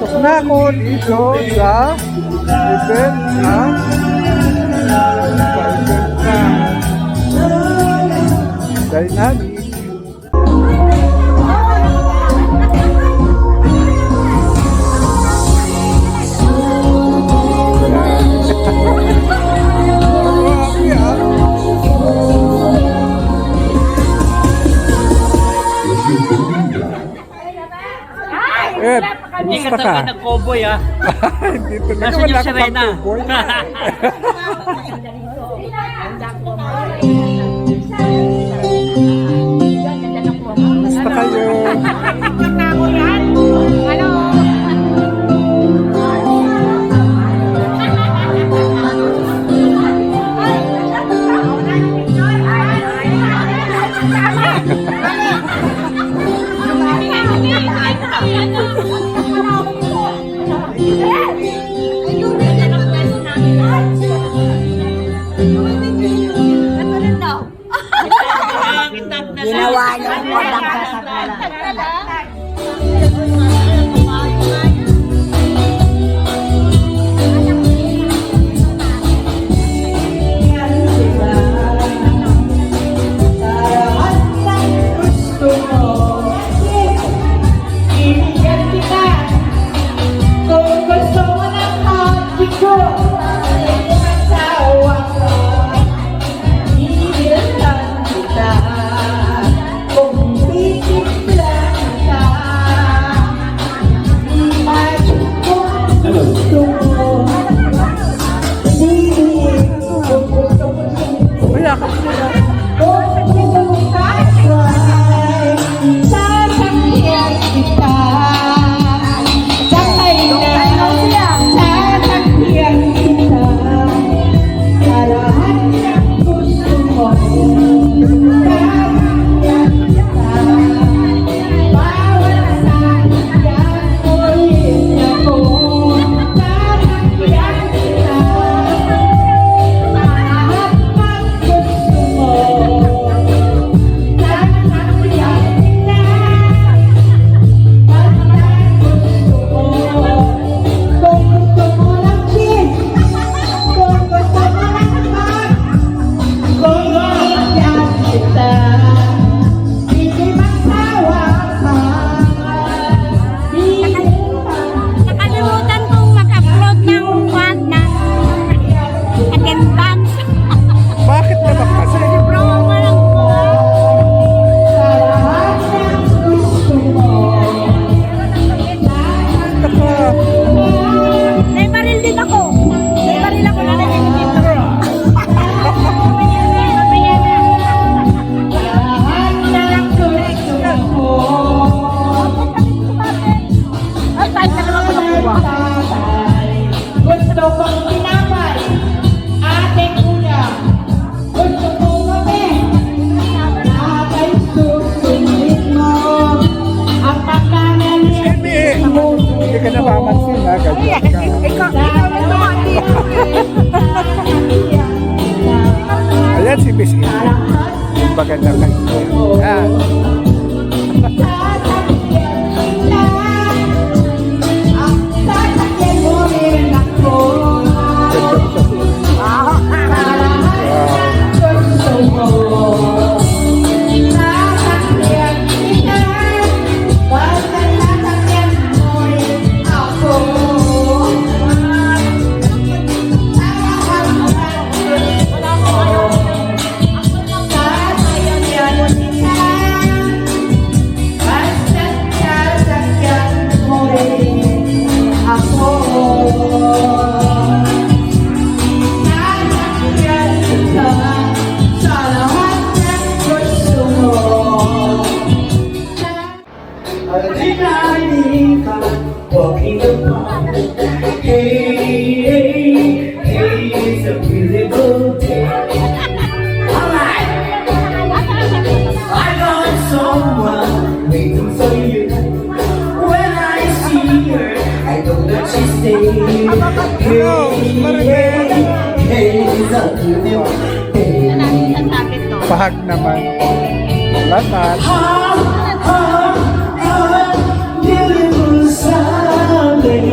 Pasok na ako dito sa event na Dynamic. Ed, Hindi kumusta ka ka? talaga nag-cowboy ha. Hindi talaga Nasaan wala yung ka Serena? pang tuboy. Kumusta kayo? Ginawa niyo po lang kasagulan. Wala ka sila. Nakalimutan kong mag-upload ng one ng attendance. Bakit naman kasi? Promo lang po. Taka. May baril din ako. May baril ako na nagiging dito. Mamaya na. Ay, tayo na naman ko nakuha. Gusto kong tinapay, ating ulam. Gusto kong kape, abay susundin mo. Ang pagkanalit Hindi ka napamansin ha, ganyan ka. Ikaw na naman dito. Ayan si Miss Ina. Yung maganda kayo. Yan. ang sasakyan mo rin ako. Gusto mo. Sasakyan kita, basta sasakyan mo rin ako. Walking upon, hey, hey, hey, it's a beautiful day. Alright, I got someone waiting for you. When I see her, I know that she's staying. Hey, hey, hey, it's a beautiful day. Pahag naman. Salamat. Beautiful Sunday.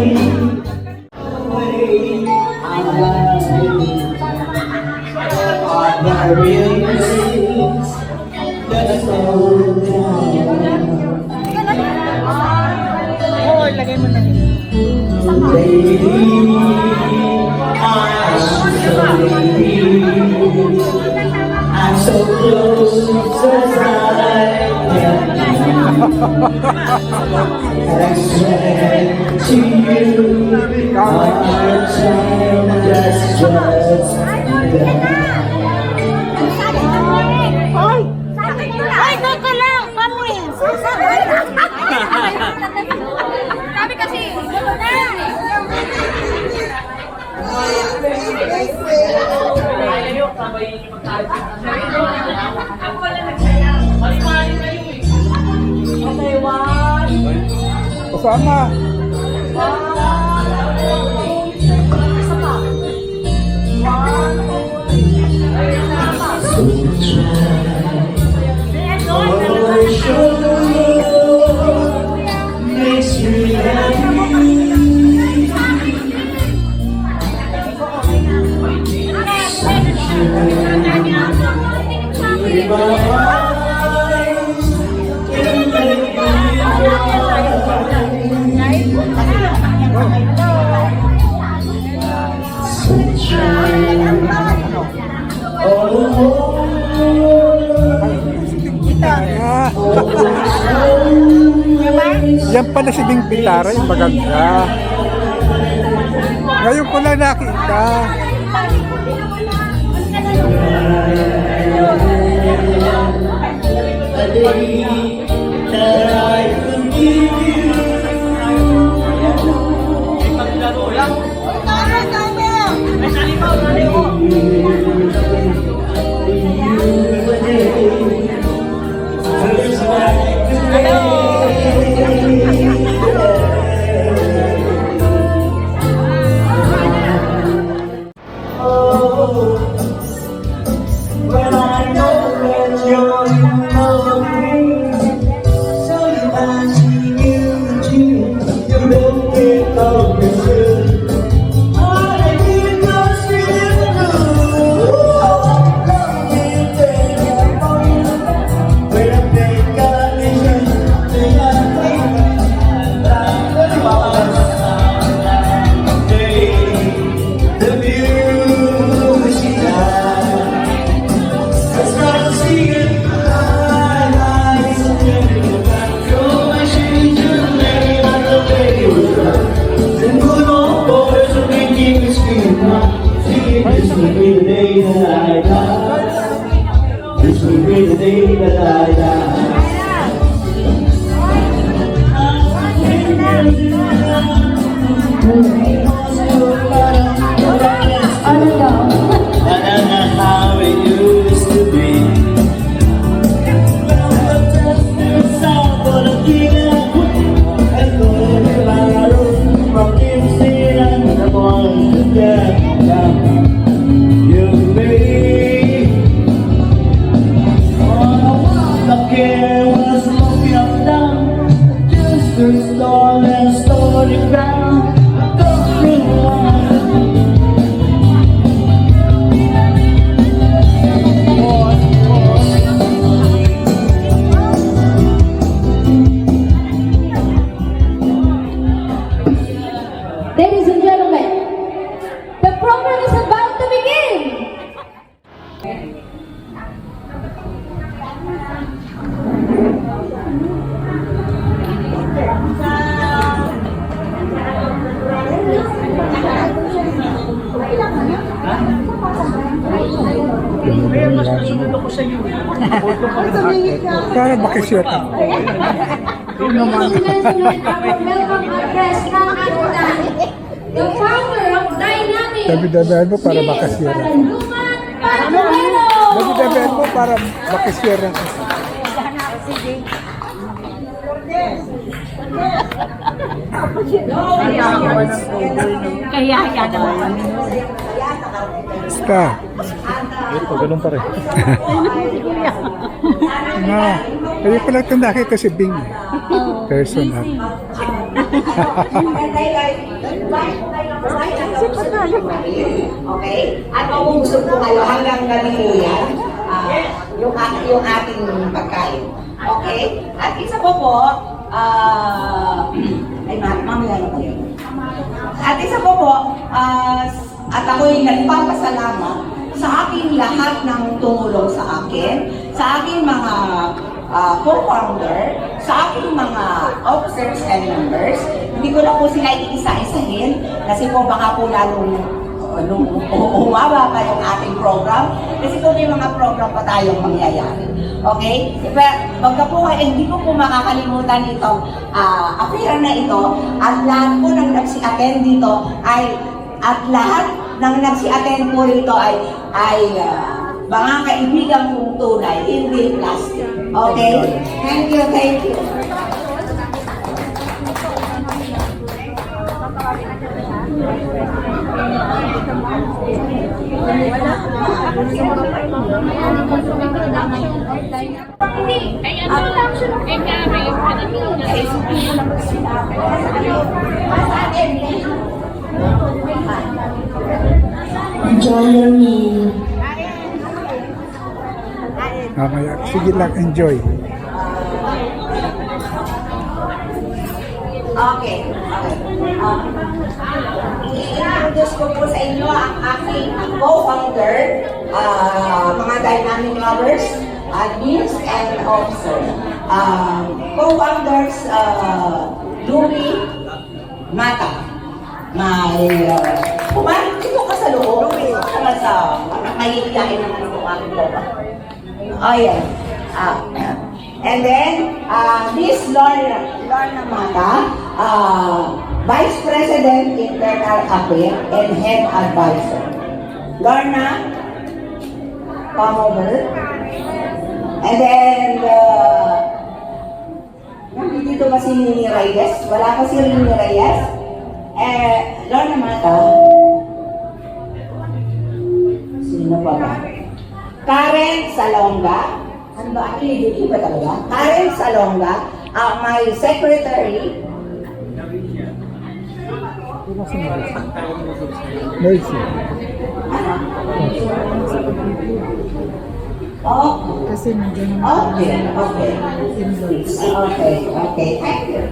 I'm so close as I can be. And I swear to you, our time just Ay, teka lang! Kami! Sabi kasi, gano'n na! Kasama. makes me happy. In my eyes, sunshine. Ah. Yan pala si Bing Pitara, yung maganda. Ngayon ko lang nakita. A day that I forgive you. When I know that you're in love with me, so you ask me you don't get off your foot. All I need is feeling blue. Love me, take your phone. When I think I need you, then I think the view she died. It's not a secret. Eyes You're my shade to lay like the baby was right. Then good old boys will be keeping me screaming. See, this will be the day that I die. This will be the day that I die. How it used to be. Ladies and gentlemen, the program is about to begin. Kaya bakisyon ako. Welcome address ng Aguda, the founder of Dynamic. Dabi-dabihan mo para bakasyon. Luman Paduero. Dabi-dabihan mo para bakisyon ako. Kaya naman. Basta. Ito, ganun pa rin. Na, kaya ko lang ito nakita si Bing. Personal. Okay? At maubusog po kayo hanggang gabi po yan. Yung ating pagkain. Okay? At isa po po, Ay, mamaya na kayo. At isa po po, at ako'y nagpapasalamat sa aking lahat ng tumulong sa akin, sa aking mga co-founder, sa aking mga officers and members. Hindi ko na po sila iisa-isahin kasi po baka po lalong umaba pa yung ating program kasi po may mga program pa tayong mangyayari. Okay? Pagka po hindi ko po makakalimutan itong affair na ito at lahat po ng nagsi-attend dito ay po rito ay mga kaibigan kong tunay, hindi plastic. Okay? Thank you, thank you. Enjoy your meal. Mamaya, sige lang, enjoy. Okay. I-introduce ko po sa inyo ang aking co-founder, mga dynamic lovers, admins, and officers. Co-founders, Louie Mata. Kumain dito ka sa loob. Naman sa mahihiyain naman ang aking co-founder. Oh, yeah. And then, Miss Lorna Mata, Vice President Internal Affairs and Head Advisor. Lorna, come over. And then, nandito ba si Rini Reyes? Wala pa si Rini Reyes. Lorna Mata. Sino pa ba? Karen Salonga. Ano ba? Actually, ba talaga? Karen Salonga, my secretary. Mercy. Oh, Kasi nandiyan okay, thank you.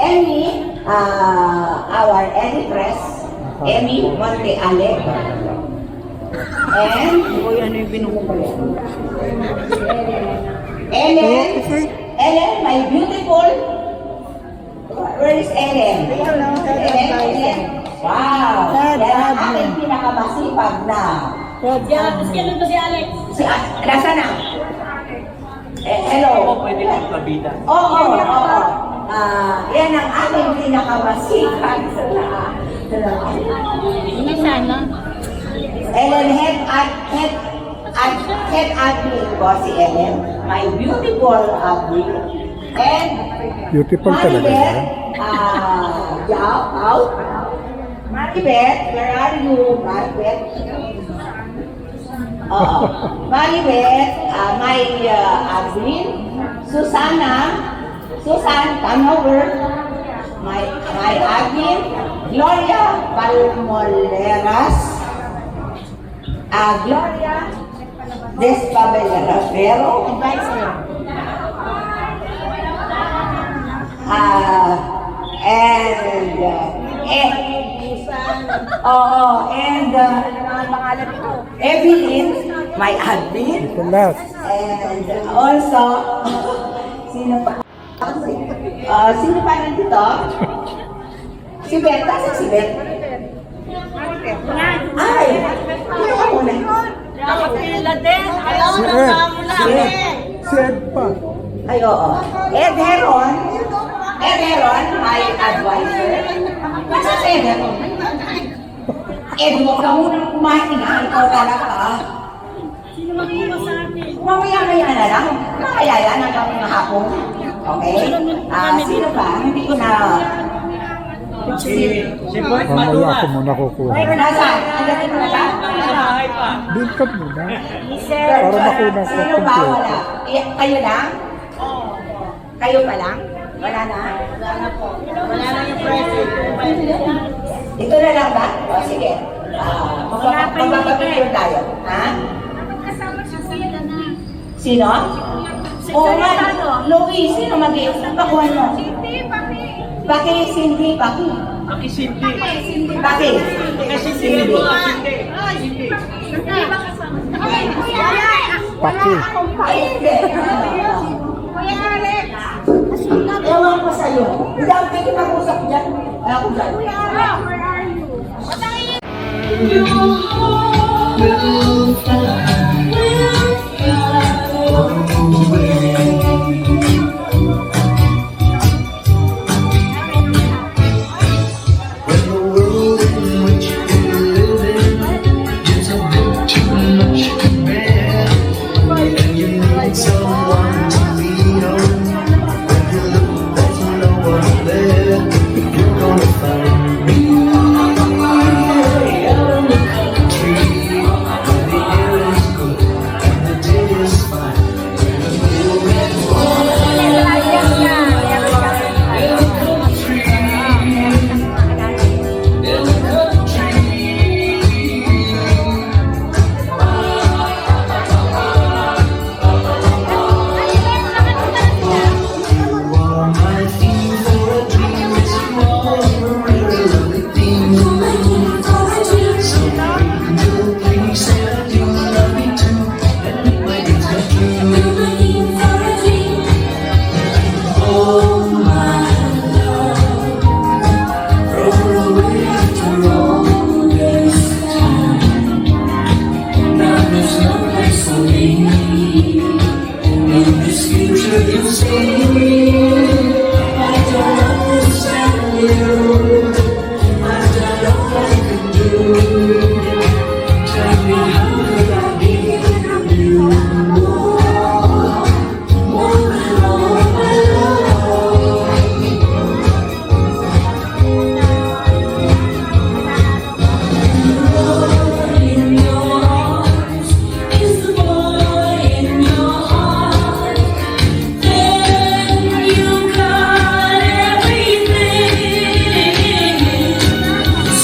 Emmy, our editress, Emmy Monte Ale. And Ellen, my beautiful. Where is Ellen? Ellen. Wow! Yan ang aking pinakamasipag na. Kailan ba si Alex? Nasa na? Hello? Pwede lang pabida. Oo. Yan ang aking pinakamasipag na. Hindi sana. Ellen, head admin ko si Ellen, my beautiful admin. And Beautiful talaga yan. out. Maribeth, where are you, Maribeth? Maribeth, my admin. Susan, come over. My admin. Gloria Palmoleras. Gloria Despabeleras. Advisor. Evelyn, my admin. Ito lahat. And also, sino pa? Sino pa nandito? Si Beth. Kasi si Beth. Ay! Sino ka muna? Nakapila din. Ayaw Si na Ed. mula. Si Ed pa. Ay, oo. Ed Heron, my advisor. Nasa si Ed Heron? Ed, huwag ka munang kumain ha. Ikaw talaga. Sino mag-iwas sa atin? Mamaya-maya na lang. Kaya yan hanggang hapon. Okay? Sino ba? Hindi ko na... Si Boy Mamaya ako muna kukuha. Ay, nasaan? Nandito na ba? Doon ka muna. Sir, Para makuha ko sino ba? kompleto. Wala. Kayo lang? Kayo pa lang? Wala na? Wala na yung president. Ito na lang ba? O, sige. Magpapapicture tayo. Ha? Sino? Oo nga, Louie, sino mag-iisip? Pakuhan mo. Baki, Cindy, Baki. Baki. Cindy. Paki. Ay, hindi. Ewan ko sa'yo. Hindi ako pwede mag-usap dyan. Ako dyan. We'll when the world in which we live in gets a bit too much to bear, and you need someone to lean on. When you look, there's no one there. You're gonna find me out in the country, where the air is good and the day is fine. And the moon is warm in the country. In the country, you are my theme for a dream. Yes, you are a really lovely theme. So angel, please say I do love you too, and make my dreams come true. Oh my love, throw away after all this time. Now there's no place for me in this future you see. I don't understand you. I've done all I can do. Tell me how could I give you more than all my love? In your arms is the boy in your heart. Then you got everything.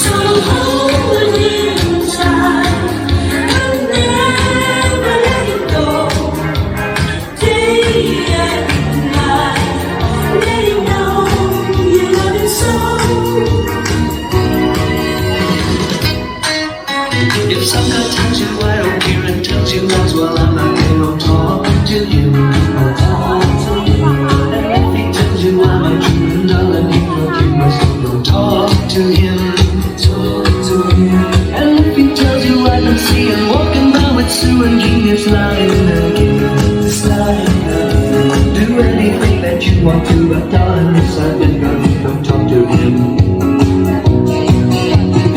So hold him tight and never let him go. Day and night, let him know you love him so. If some guy tells you I don't care and tells you lies, well I'm not gonna talk to you. I'll talk to you. And if he tells you I'm a Jew and I'll let you know you must go talk to him. Talk to him. And if he tells you I can see him walking by with Sue and he is lying again, lying again. Do anything that you want to, but darling, yes I've been gonna go talk to him.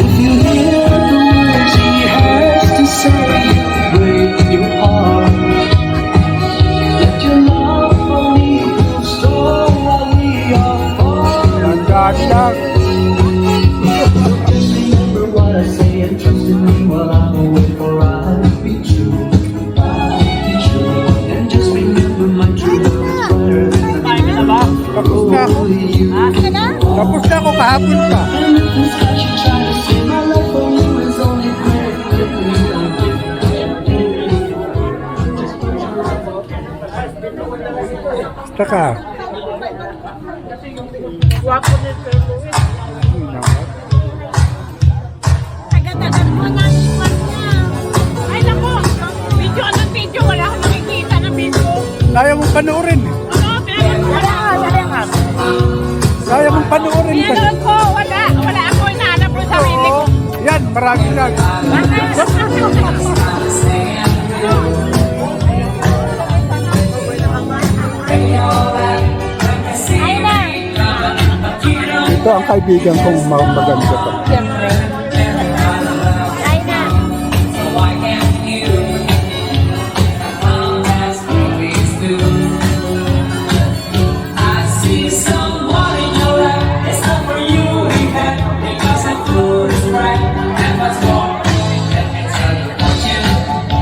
If you hear the words he has to say, break your heart. Let your love for me go store while we are far. Yan, lang. Just remember what I say and trust in me while I'm away, for I'll be true. I'll be true. And just remember my true love is brighter than the Tapos na ako. only you. Tapos na ako kahapon pa. And if this guy should try to say my love for you is only great, Basta ka. Wapo ni Sir Louie. Ay, naman. Agad-agad mo na ang iwan niya. Ay, naku. Video ng video. Wala akong nakikita ng video. Kaya mong panoorin eh. Ano? Wala. Kaya mong panoorin pa. Pinanood ko. Wala. Wala ako inaanap ko sarili ko. Yan, marami lang. Ay na. Ito ang kaibigan kong maganda to. Siyempre. Ay na.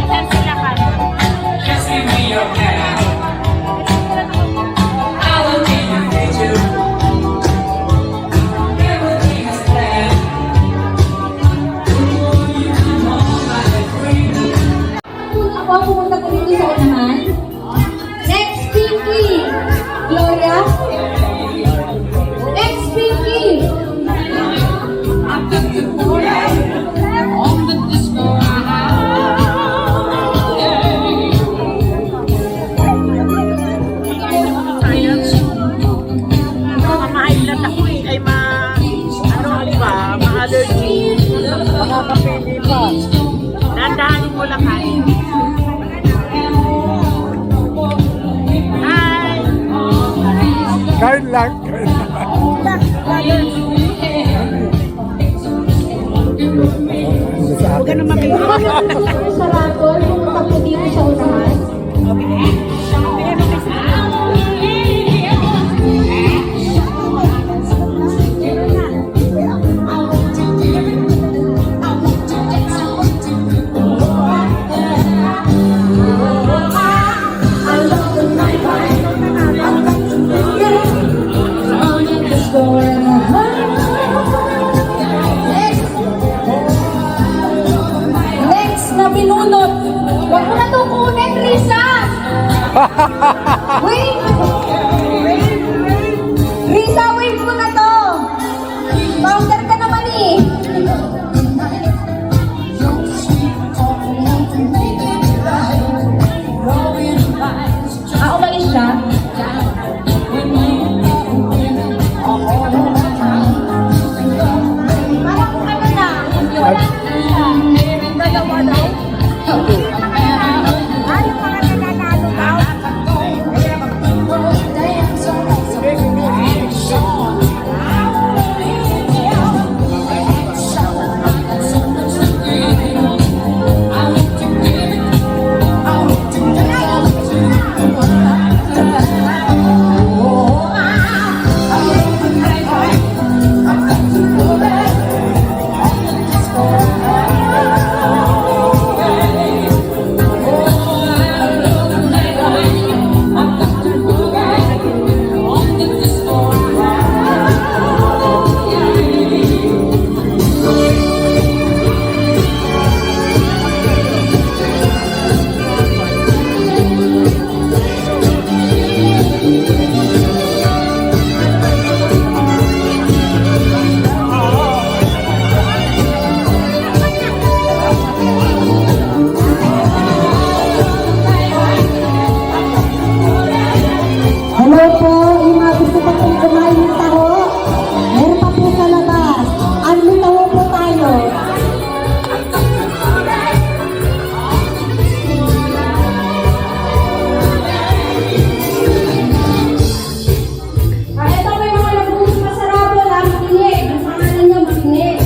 Saan sila ka? lang. Huwag ka na makikita. Sa raffle, pumunta po dito sa unahan. Next na binunot. Huwag mo na ito kunin, Risa! Wait! Risa, wait mo na to! Founder ka naman eh! Umalis siya? Parang kung ano na, wala na siya. Dalawa daw? Ay, yung mga nananalo daw? Hello po, yung mga gusto pa pong kumain ng taho. Meron pa po sa labas. Ano taho po tayo? Ito may mga nabunod pa sa rabo lang. Makinig. Ang pangalan niya, makinig.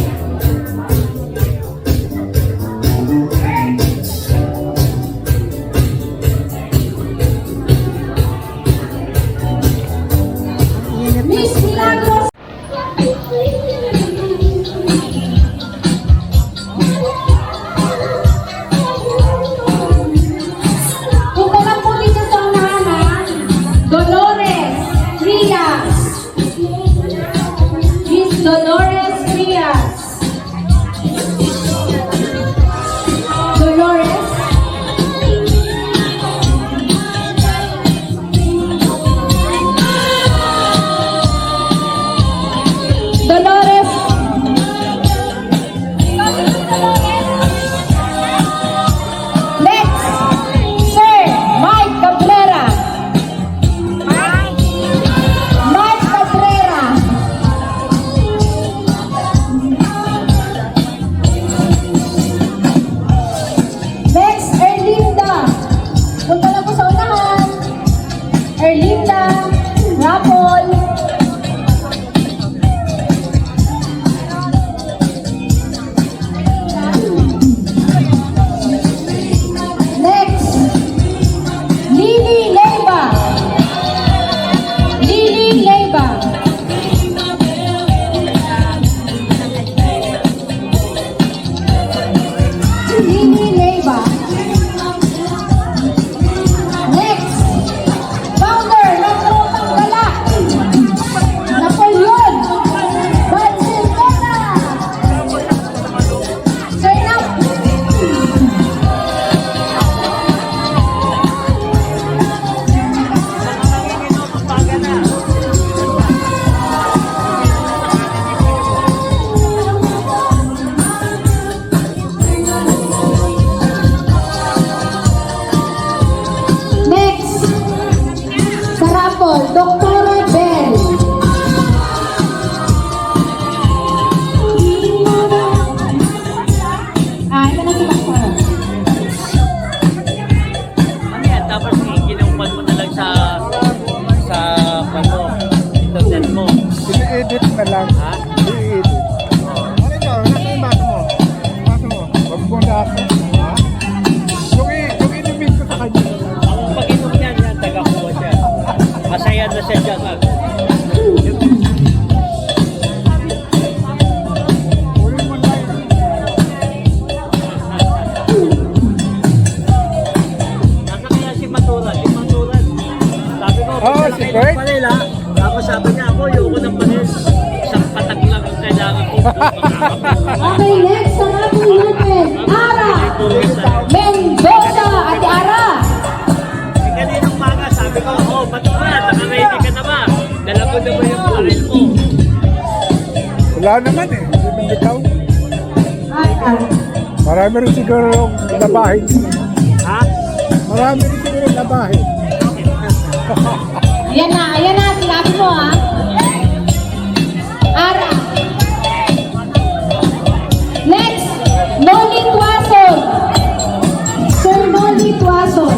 Miss Milagros. Punta lang po dito sa unahan ha. Dolores Rias. Miss Dolores Rias. Dolores. Dolores. Next, Sir Mike Cabrera. Mike Cabrera. Ayan na siya dyan. Nasa kaya si Maturan, sabi ko, Oh, si Bert? panel ha. Tapos sabi niya ako, yung ng panel, isang patak lang ang kailangan ko. Okay, next ang ating natin, Ara Mendoza, Ate Ara. Kaninang maga, sabi ko, oh, Maturan, naka-ready ka na ba? Dala ko na ba yung panel mo? Wala naman eh. Hindi man bitaw. Ara. Marami rin siguro labahin. Ha? Marami rin siguro labahin. Ayan na, sinabi mo ha. Ara. Next, Noli Tuason. Sir Noli Tuason.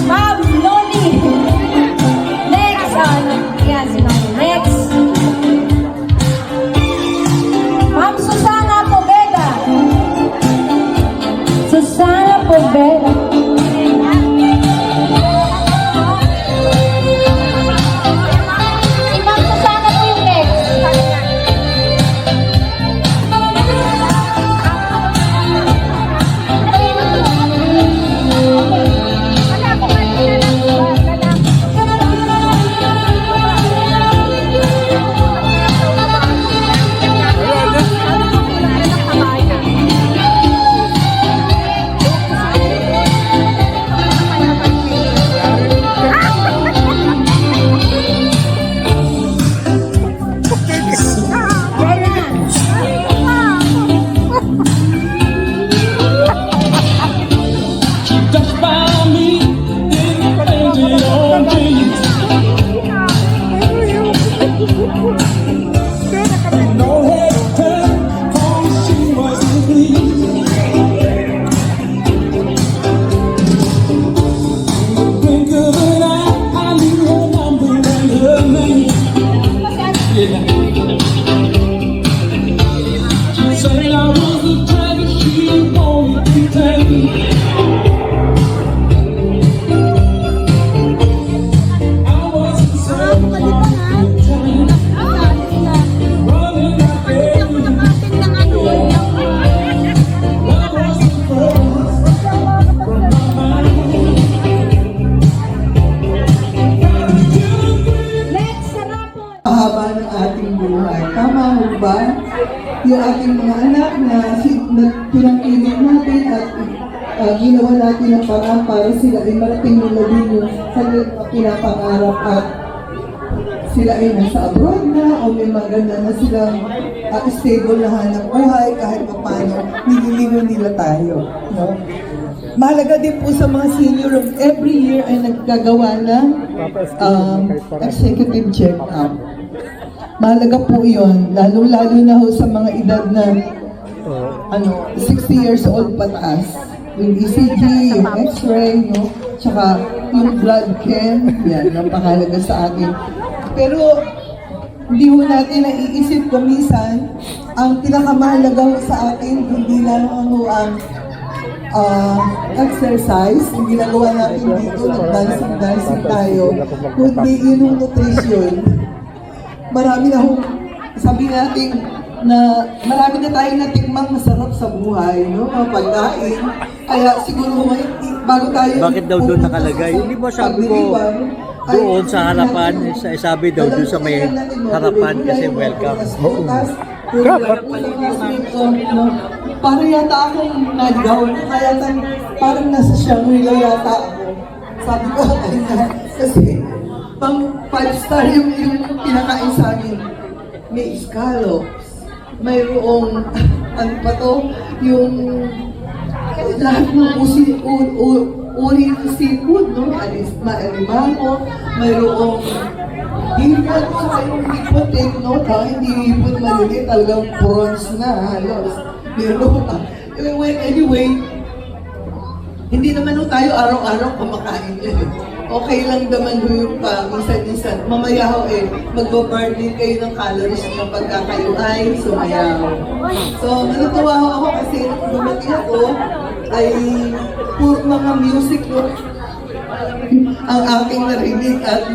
Ma'am Noli. Next, yan si Ma'am. Next. Ma'am Susana Poveda. Susana Poveda. Si Ma'am Susana po yung next. Just by me, painted on dreams. No hesitation, cause she was with me. Think of it, I knew her number and her name. She said I was the dragon she wanted to take. I wasn't so running out there. I wasn't first from my mind. Next, Sarapon. Haba ng ating buhay. Tama ho ba? Yung ating mga anak na pinangkilig natin at ginawa natin ng parang para sila ay marating nila din yung kanilang pinapangarap at sila ay nasa abroad na o may maganda na silang stable na hanap buhay kahit pa paano nililigo nila tayo. No? Mahalaga din po sa mga senior every year ay naggagawa ng executive check-up. Mahalaga po yun, lalo-lalo na ho sa mga edad na 60 years old pataas. Yung ECG, yung X-ray, no? Tsaka yung blood chem, yan, napakahalaga sa atin. Pero hindi ho natin naiisip ko minsan, ang pinakamahalaga ho sa atin, hindi lang ang exercise, yung ginagawa natin dito, nag-dancing tayo, kundi yung nutrition. Marami na ho, sabi natin na marami na tayong natikmang masarap sa buhay, no? Mga pagkain. Kaya siguro bago tayo... Bakit daw doon nakalagay? Hindi mo sabi ko doon sa harapan, sabi daw doon sa may harapan kasi welcome. Dapat. Parang yata akong nagaw, kaya parang nasa Shangri-La yata ako. Sabi ko, kasi pang 5-star yung pinakain sa amin. May scallops, mayroong, ano pa to, yung lahat ng uri ng seafood, no? Maalimango, mayroong hipon, saka yung hipon, take note ha, hindi hipon maliliit, talagang prawns na halos. Meron pa. Anyway, Hindi naman ho tayo araw-araw kumakain yun. Okay lang naman ho yung minsan-minsan. Mamaya ho magbaburning kayo ng calories kapag kayo ay sumayaw. So, natutuwa ho ako kasi dumating ako ay puro mga music ho ang aking narinig at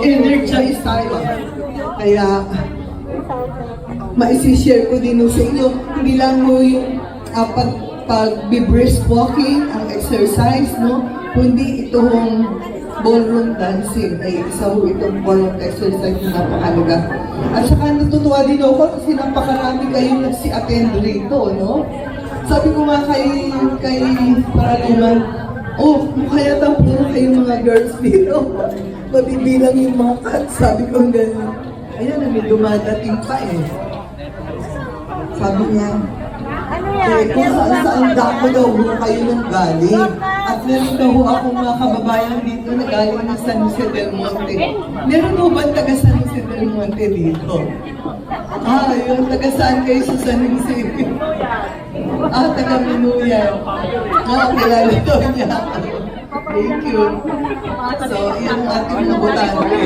energized tayo. Kaya, maisishare ko din ho sa inyo, hindi lang ho yung pag-brisk walking, ang exercise, no? Kundi itong ballroom dancing ay isa ho itong ballroom exercise na napakalaga. At saka natutuwa din ako kasi napakarami kayong nagsi-attend rito, no? Sabi ko nga kay Paraluman, kaya puro kayong mga girls dito. Mabibilang yung mga cats, sabi ko gano'n. Ayan, may dumadating pa Sabi niya, kung saan dako daw ho kayo nang galing. At meron daw ho akong mga kababayan dito na galing ng San Jose del Monte. Meron ho ba taga San Jose del Monte dito? Yun, taga saan kayo sa San Jose? Taga Minuyan. Kilala daw niya. Thank you. So, yun ang ating nabutante.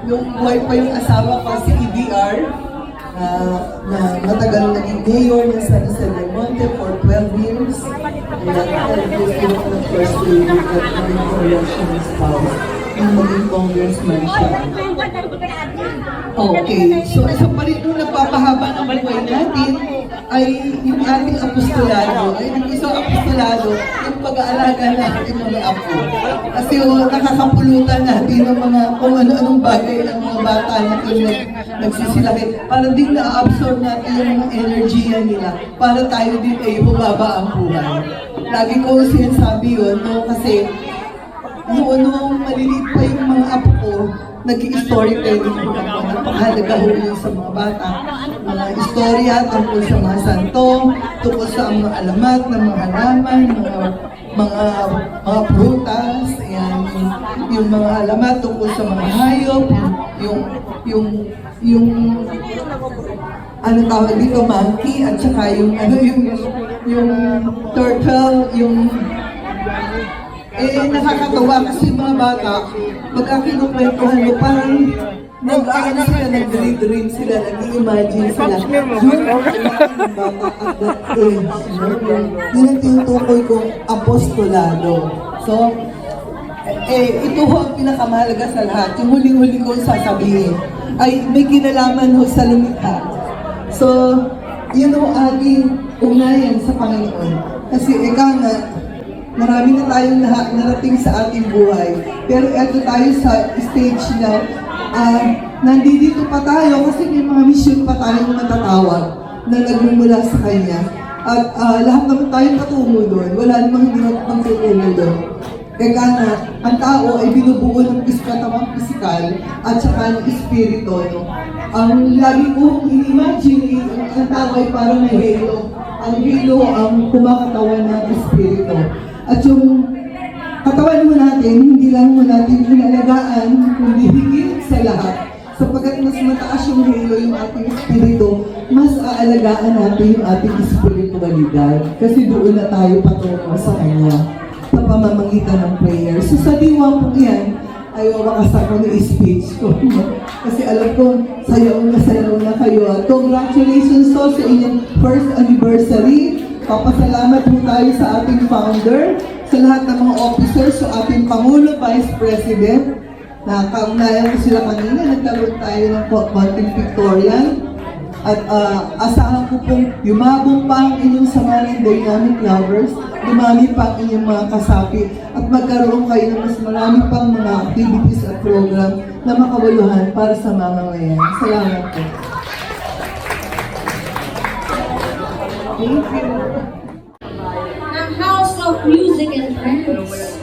Yung buhay pa yung asawa ko, si EDR, na matagal naging mayor ng San Jose del Monte for 12 years. And 12 years yun ang first lady at naging correctional spouse nung maging congressman siya. Okay, so isa pa rin nung nagpapahaba ng buhay natin ay yung ating apostolado. Ay yung isang apostolado, yung pag-aalaga natin ng mga apo. Kasi nakakapulutan natin ng mga kung ano-anong bagay ng mga bata natin nagsisilaki. Para din na-absorb natin yung mga energy nila. Para tayo din ay bumaba ang buhay. Lagi ko sinasabi yun, no? Kasi noong maliliit pa yung mga apo ko, nag-i-storytelling ko ako. Napakahalaga ho yun sa mga bata. Mga istorya tungkol sa mga santo, tungkol sa mga alamat ng mga halaman, mga prutas, ayan, yung mga alamat tungkol sa mga hayop, yung ano tawag dito, monkey, at saka yung turtle, nakakatawa kasi mga bata, pagka kinukwentuhan mo, parang nag-ano sila, nag-dream sila, nag-imagine sila. Yun ang bata at that age. Yun ang tinutukoy kong apostolado. So, ito ho ang pinakamahalaga sa lahat. Yung huling-huli kong sasabihin ay may kinalaman ho sa lumikha. So, yun ho ating ugnayan sa Panginoon. Kasi nga, marami na tayong narating sa ating buhay. Pero eto tayo sa stage na nandito pa tayo kasi may mga mission pa tayong matatawag na nagmumula sa Kanya. At lahat naman tayong katungo doon. Wala namang hindi magtutungo doon. Kaya nga, ang tao ay binubuo ng katawan pisikal at saka ng espiritu. No? Ang lagi kong in-imagine, ang tao ay parang may halo. Ang halo ang kumakatawan ng espiritu. At yung katawan mo natin, hindi lang mo natin inalagaan, kundi higit sa lahat. Sapagkat mas mataas yung halo yung ating espiritu, mas aalagaan natin yung ating espiritualidad. Kasi doon na tayo patungo sa Kanya sa pamamagitan ng prayer. So sa diwa po yan, ay wawakas ako ng speech ko. Kasi alam ko, sayaw na kayo. At congratulations so sa inyong first anniversary. Papasalamat po tayo sa ating founder, sa lahat ng mga officers, sa ating Pangulo, Vice President. Nakaunayan ko sila kanina, nagkaroon tayo ng konting pictorial. At asahan ko pong yumabong pa ang inyong samahan ng Dynamic Lovers, dumami pa ang inyong mga kasapi, at magkaroon kayo ng mas marami pang mga activities at program na makawaluhan para sa mamamayan. Salamat po. Thank you. A house of music and friends.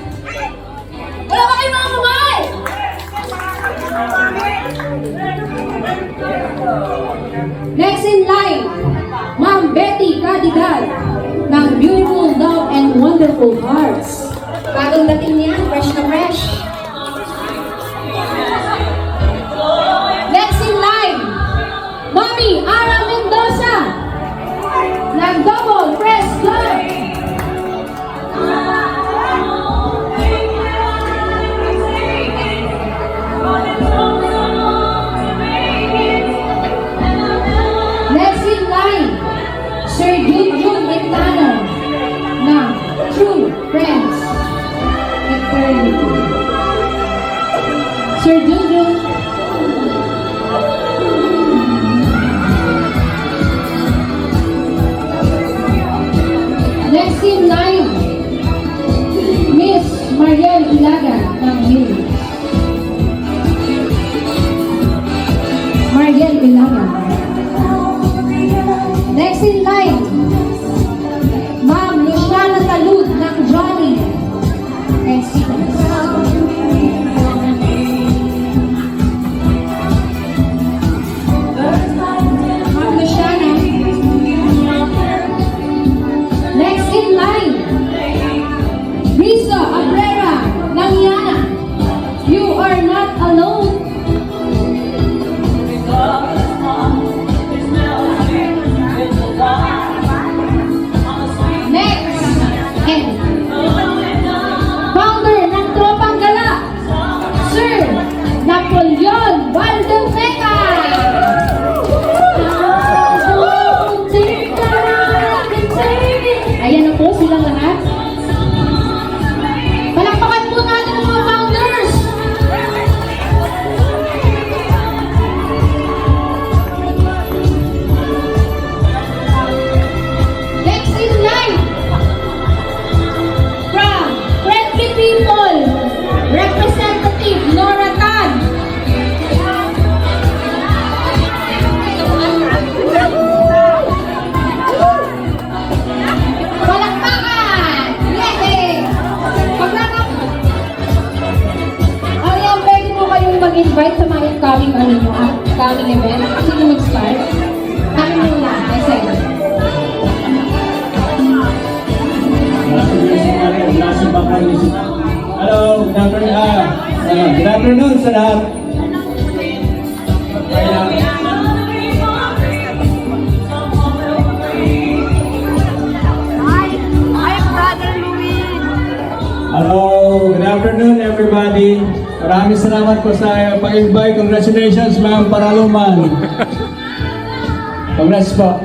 Wala ba kayo mga kamay? Next in line, Ma'am Betty Cadigad ng Beautiful Love and Wonderful Hearts. Bagong dating niya, fresh na fresh. Next in line, Mami Ara Mendoza ng Double Press Club. Sir Junjun Quintano ng True Friends Eternity. Sir Junjun. Next in line, Miss Mariel Ilaga ng Mil. Mariel Ilaga. Next in line, Ma'am Luciana Talud ng Johnny and Stevens. Ma'am Luciana. Next in line, Risa Abrera ng Yana. You are not alone. Next, and founder ng Tropang Gala, Sir Napoleon Valdepeca. Ayan na po silang lahat. Palakpakan po natin ang mga founders. Next in line, from Friendly People, Representative Nora Tan. Palakpakan! Yay! Ayan, pwede po kayong mag-invite sa mga upcoming upcoming event. Sino mag-start? Kami muna, kasi. Hello, good afternoon sa lahat. Hello, good afternoon everybody. Maraming salamat po sa pag-invite. Congratulations, Ma'am Paraluman. Congrats po.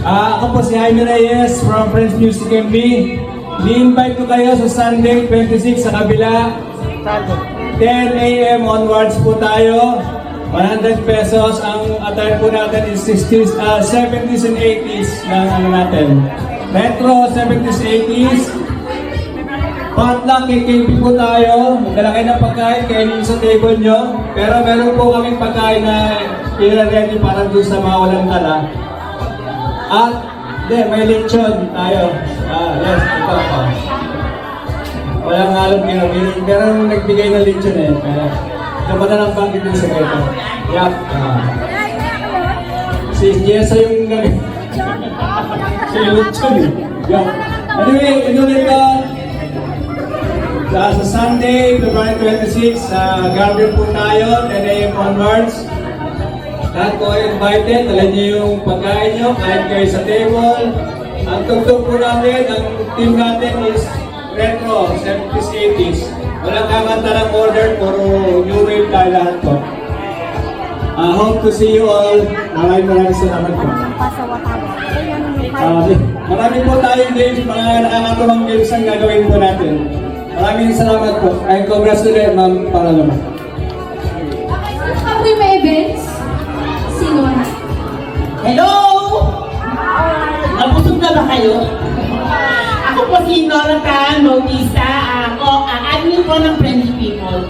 Ako po si Jaime Reyes from Friends Music MB. Ni-invite ko kayo sa Sunday 26 sa kabila. 10 a.m. onwards po tayo. 100 pesos. Ang attire po natin is 60s, 70s and 80s ng ano natin. Retro 70s, 80s. Potluck, KKP po tayo. Magdala kayo ng pagkain, kainin sa table nyo. Pero meron po kaming pagkain na i-ready para doon sa mga walang dala. At, may lechon tayo. Yes, ito po. Walang halong ginagawa. Pero nagbigay ng lechon eh. Ito pa na lang bangkit yung sekreto. Yup. Si Jessa yung si lechon eh. Yup. Anyway, inulit ka. Sa Sunday, February 26, Gabriel po tayo, 10 a.m. onwards. Lahat po ay invited, dala niyo yung pagkain nyo, kahit kayo sa table. Ang tugtog po natin, ang team natin is retro, 70s, 80s. Walang kakanta ng order, puro new wave tayo lahat po. Hope to see you all. Maraming salamat po. Marami po tayong games, mga nakakatuwang games ang gagawin po natin. Maraming salamat po. And congrats to them, Ma'am Paraluman. Ako yung may events. Sino na? Hello! Nabusog na ba kayo? Ako po si Nora Tan Bautista. Ako, admin po ng Friendly People.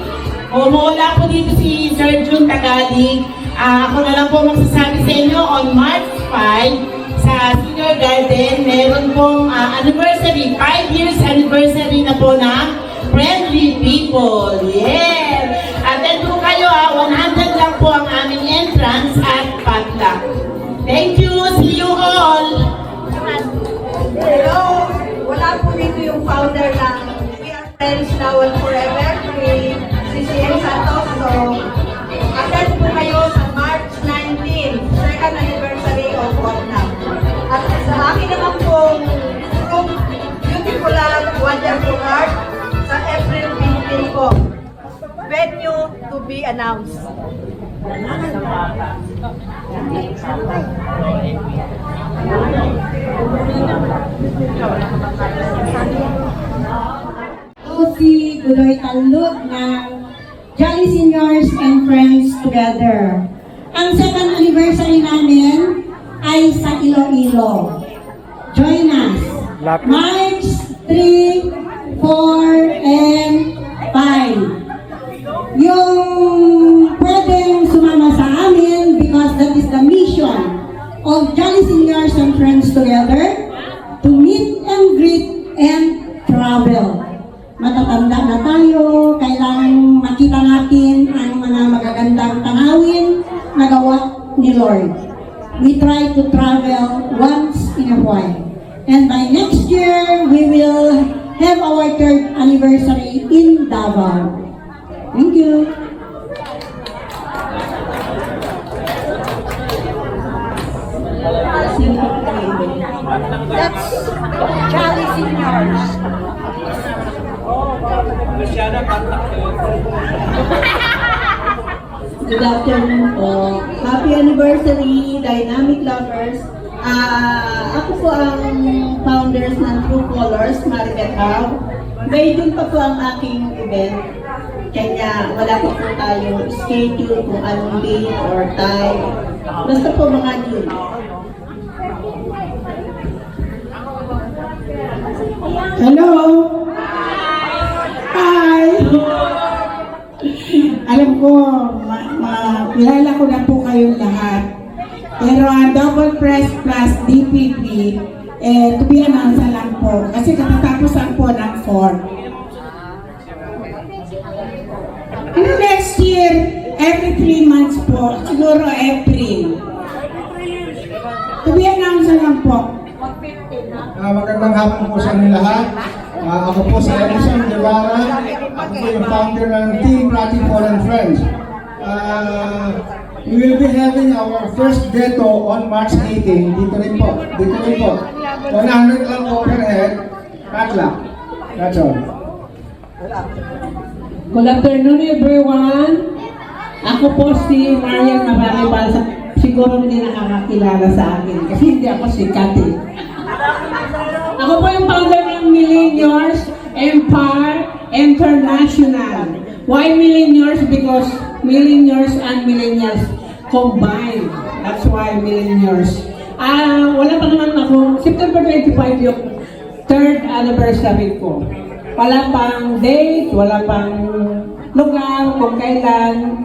Umuula po dito si Sir Jun Tagalog. Ako na lang po magsasabi sa inyo on March 5 sa Senior Garden. Meron pong anniversary, 5 years anniversary na po ng Friendly People. Yeah! Attend po kayo 100 lang po ang aming entrance at potluck. Thank you! See you all! Hello! Wala po dito yung founder ng We Are Friends Now and Forever, si CM Santos. So, attend po kayo sa March 19, second anniversary of Potluck. At sa akin naman pong group, Beautiful Love, Wonderful Heart, sa April 15 po. Venue to be announced. Ito si Guloy Talud ng Jolly Seniors and Friends Together. Ang second anniversary namin ay sa Iloilo. Join us. Lapit. March 3, 4, and 5. Yung pwedeng sumama sa amin because that is the mission of Jolly Seniors and Friends Together to meet and greet and travel. Matatanda na tayo, kailangan makita natin ang mga magagandang tanawin na gawa ni Lord. We try to travel once in a while. And by next year, we will have our third anniversary in Davao. Thank you. That's Jolly Seniors. Good afternoon po. Happy anniversary, Dynamic Lovers. Ako po ang founders ng True Colors, Maribeth Howe. May June pa po ang aking event. Kaya wala pa po tayong schedule kung anong date or time. Basta po mga June. Hello! Hi! Alam ko, kilala ko na po kayong lahat. Pero ang Double Press Plus DPP, to be announced na lang po. Kasi katatapusan po ng 4. Next year, every 3 months po, siguro April. To be announced na lang po. Magandang hapon po sa inyo lahat. Ako po si Edison Guevara. Ako po yung founder ng Team Rocky and Friends. We will be having our first ghetto on March 18. Dito rin po. 100 lang overhead. Katla. That's all. Good afternoon everyone. Ako po si Marian Mabaribal. Siguro hindi nakakakilala sa akin kasi hindi ako sikat eh. Ako po yung founder ng Millennials Empire International. Why Millennials? Because Millennials and Millennials combined. That's why Millennials. Wala pa naman ako. September 25 yung 3rd anniversary ko. Wala pang date, wala pang lugar, kung kailan.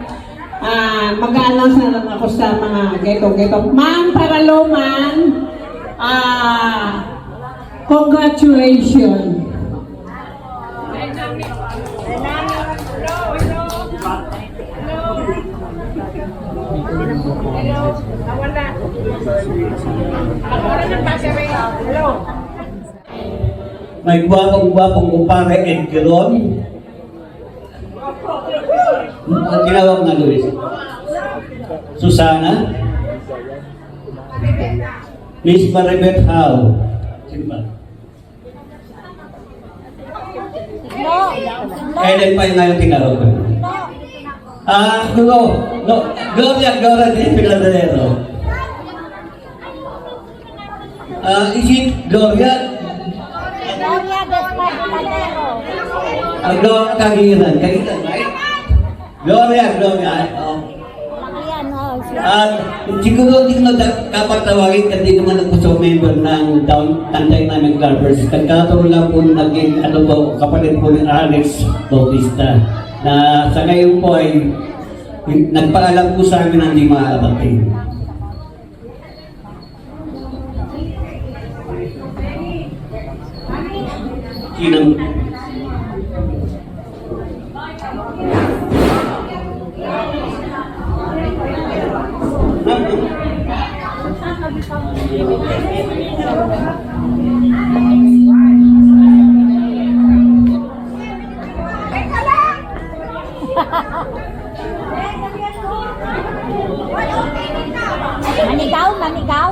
Mag-a-announce na lang ako sa mga ghetto. Ma'am Paraloman, congratulations. May gwapong-gwapong kumpare Edgeron. Ang tinawag na Luis. Susana. Miss Maribeth Howe. Sino ba? Kailan pa yung ngayon tinawag ko? Gloria de Piladero. Is it Gloria? Gloria de Piladero. Gloria Kagiran, right? Gloria. Siguro hindi ko kapatawagin kasi hindi naman ako sa member ng Dynamic Lovers. Nagkataon lang po naging kapatid po ni Alex Bautista na sa ngayon po ay nagpaalam po sa amin na hindi maaabating. Sinang Manigaw.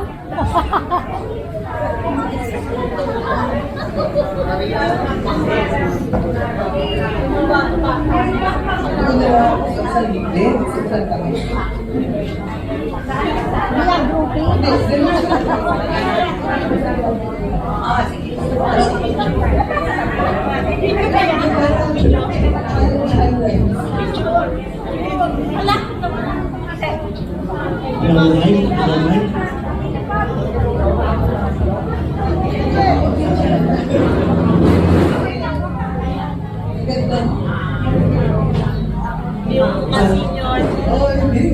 Oh, hindi.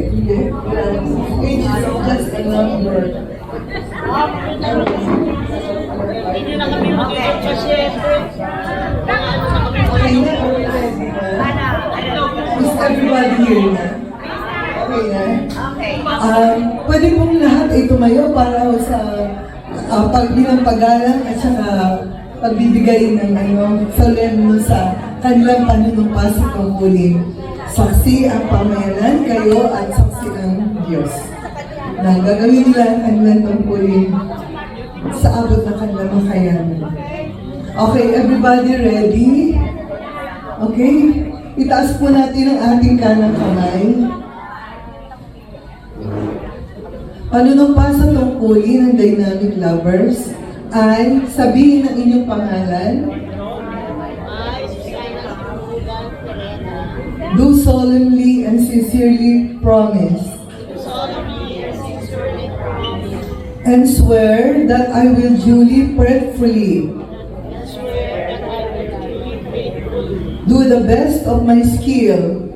Age is just a number. Hindi na kami mag-i-appreciate. Okay na, already na. Is everybody here na? Okay na? Pwede pong lahat ay tumayo para sa bilang paggalang at saka pagbibigay ng solemn sa kanilang panunumpas sa tungkulin. Saksi ang pamayanan kayo at saksi ang Diyos. Na gagawin nila ang kanilang tungkulin sa abot ng kanilang makayanan. Okay, everybody ready? Okay? Itaas po natin ang ating kanang kamay. Panunumpas sa tungkulin ng Dynamic Lovers ay sabihin ng inyong pangalan. Do solemnly and sincerely promise and swear that I will duly, prayerfully do the best of my skill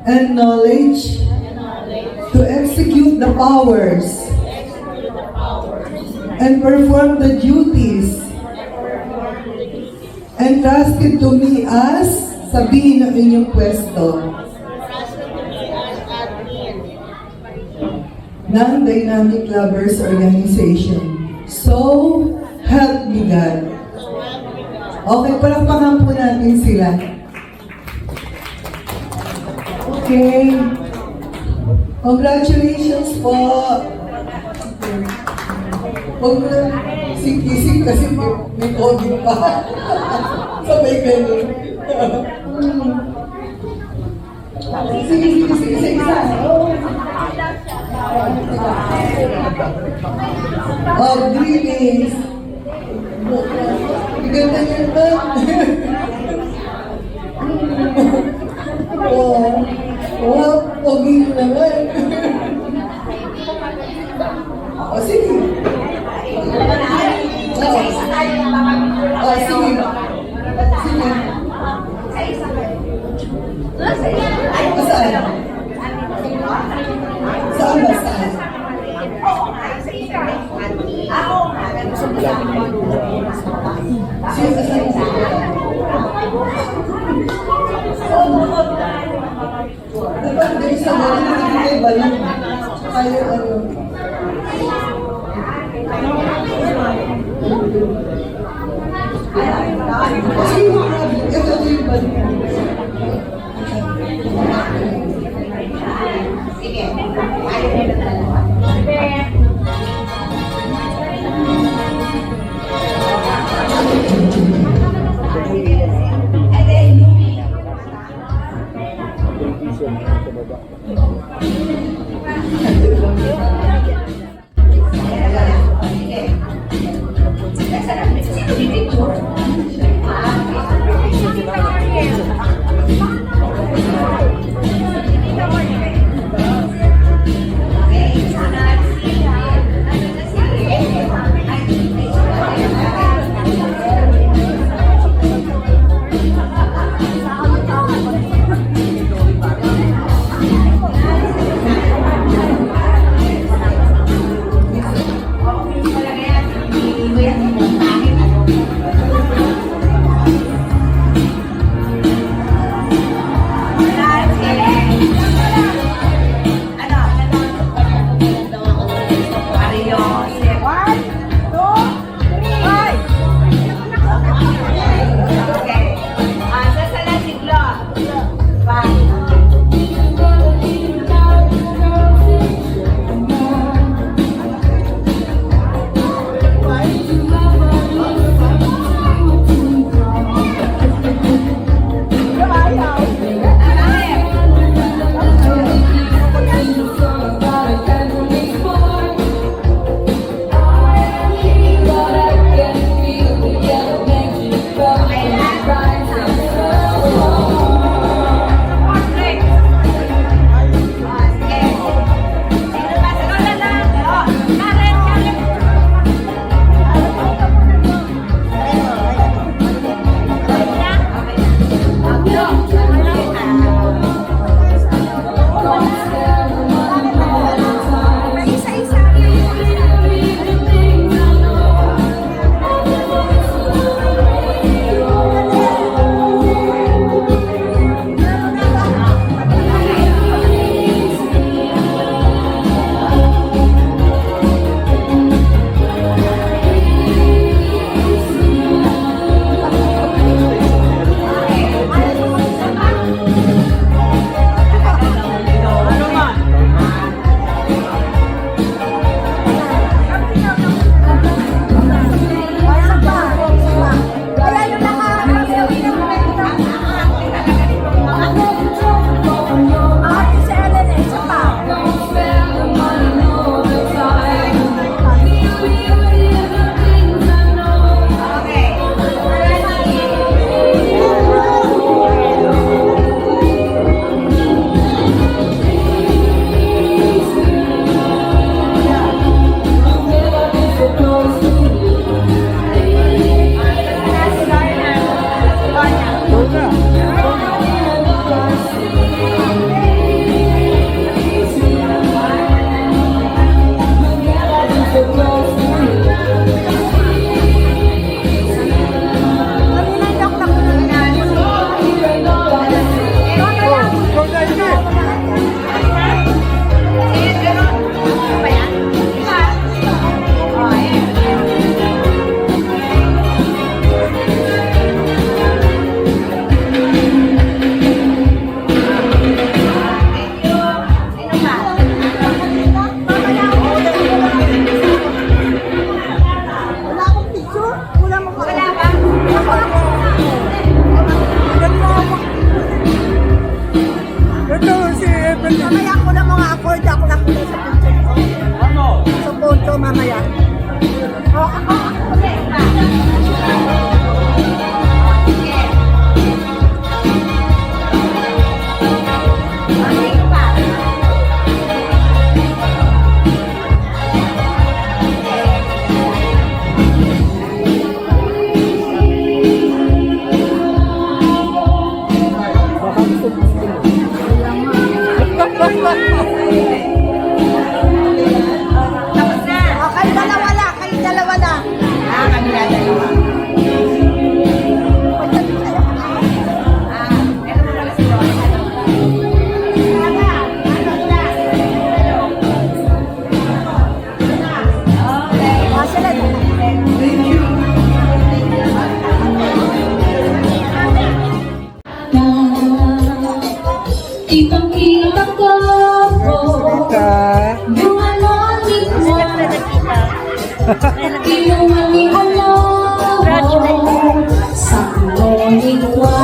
and knowledge to execute the powers and perform the duties entrusted to me as sabihin ng inyong pwesto ng Dynamic Lovers Organization. So, help me God. Okay, palakpakan po natin sila. Okay. Congratulations po. Huwag mo na sik-isik kasi may COVID pa. Sabay ganun. Sige, isa. Oh, greetings. Ganda niyo ba? Oh, pogi mo naman. Oh, sige. Oh, sige. Saan? Saan ba? Saan? Dapat dari sa mga nagiging ba yun? Kaya ano? Sige, ito yung ba? Sa baba. Kitang-kita ko yung alamin mo, yung alialaw sa kulingwa.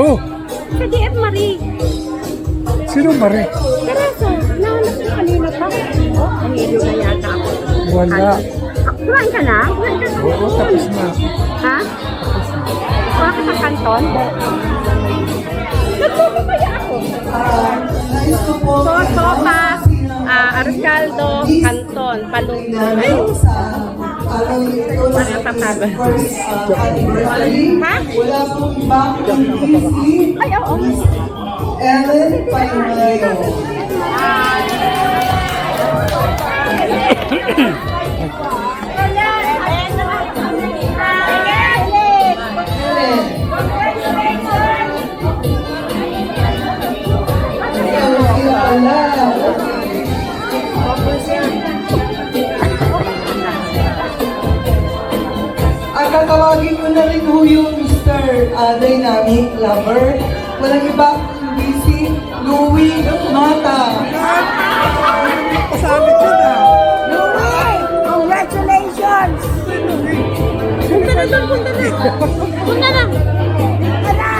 Oh, Sa DF Marie. sino Marie? Tereso, nahanap ko kanina pa. Oh, pamilyo na yata ako. Wala. Kumain ka na? Kumain ka na? Oo, tapos na. Ha? Bakit ang kanton? Nagpupapaya ako. Sopa, arroz caldo, kanton, palungkot. Ay, wala pa pa ba? Ha? Wala pong bakong busy. Ay, oo. Ellen Painayo. po yung Mr. Dynamic Lover. Walang iba kundi si Louie Mata. Pasabit yun ah. Congratulations! Punta na doon, punta na! Punta na! Punta na!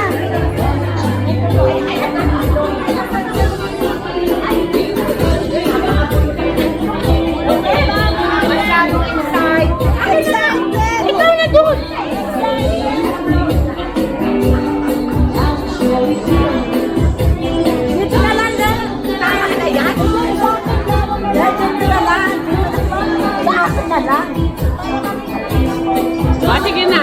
Ikaw na doon! Dito na lang na! Tama na yan! Dito na lang! Taas na lang! O, sige na!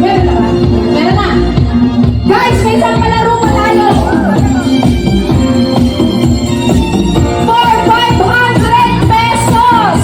Meron na ba? Meron na! Guys, may isang palaro pa tayo! For 500 pesos!